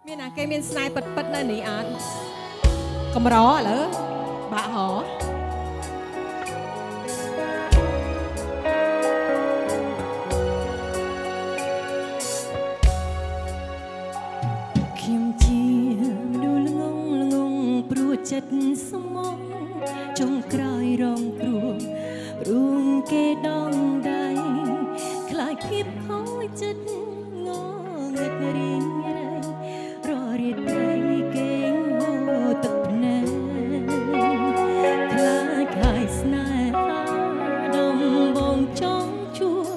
មានអាគេមានស្នេហ៍ពិតៗនៅនេះអត់កម្រឥឡូវបាក់ហ៎ខ្ញុំជាមនុស្សល្ងងព្រោះចិត្តស្មោះចុងក្រោយរងគ្រោះរួងគេដងដៃខ្លាចភាពខូចចិត្តងងឹតរៀងរៃររៀតត្រីគេងហូរទឹកភ្នែកខ្លាចខាយស្នេហាដំបងចង់ជួប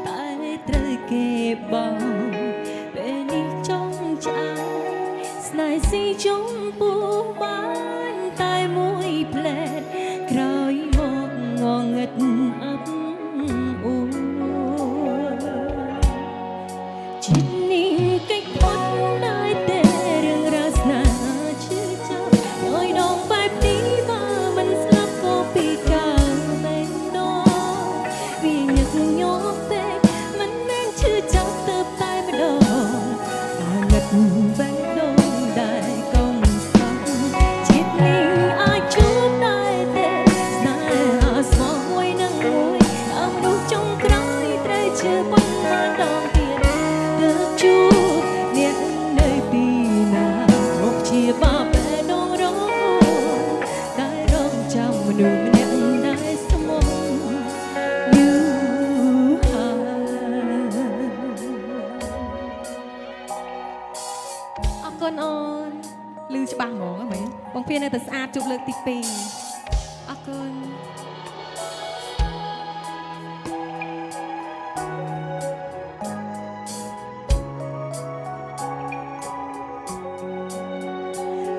តែត្រូវគេបោពេលនេះចង់ឆ្អែតស្នេហ៍ស៊ីជុំពោះបានតែមួយផ្លែតក្រោយមកងងឹតអត់អួរចិត្តនេះកិច្ចផុតដែរទេរឿងរ៉ាវស្នេហាឈឺចាប់ឲ្យដងបែបនេះបើមិនស្លាប់ក៏ពីកាលតែដងវាញឹកញាប់ពេកមិនមែនឈឺចាប់ទៅតែម្ដងងឹតបែបដងដែរកុំសោះចិត្តនេះអាចជួបដែរទេស្នេហាស្មោះមួយនឹងមួយអមនោះចុងក្រោយត្រូវជឿប៉ុន្មានដងទៀតទើបជួបអ្នកនៅពីណាមកជាបាបបែដងរងតែរងចាំមនុស្សម្នាក់ដែលស្មោះយូរហើយអរគុណអូនឮច្បាស់ហ្មងមែនបងភៀននៅតែស្អាតជួបលើកទី2អរគុណ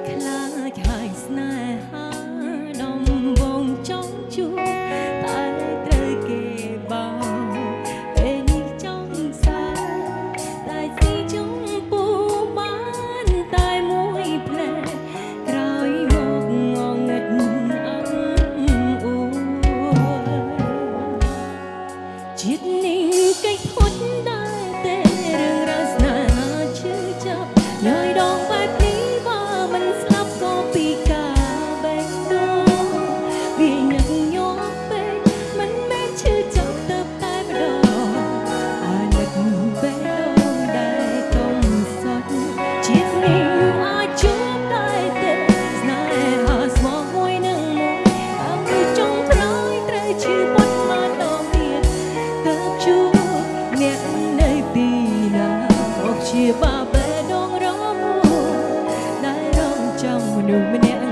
ខ្លាចហើយស្នេហាដំបងចង់ជួបតែត្រូវគេបោពេលនេះចង់សាតែស៊ីជុំពោះបានតែមួយផ្លែក្រោយមកងងឹតអត់អួរជាតិនេះកិច្ចផុតដែរទេរឿងរ៉ាវស្នេហាឈឺចាប់ហើយដងបែបនេះបើមិនស្លាប់ក៏ពីកាលបែកដូងវាញឹកញាប់ពេកមិនមែនឈឺចាប់ទៅតែម្ដងអានឹកបែកដូងដែរកុំសោះជាតិនេះអាចជួបដែរទេស្នេហាស្មោះមួយនឹងមួយអើយចុងក្រោយត្រូវឈឺប៉ុន្មានដងទៀតទើបជួបអ្នកនៅពីណាមកជាបាបែដងរងដែលរងចាំមនុស្សម្នាក់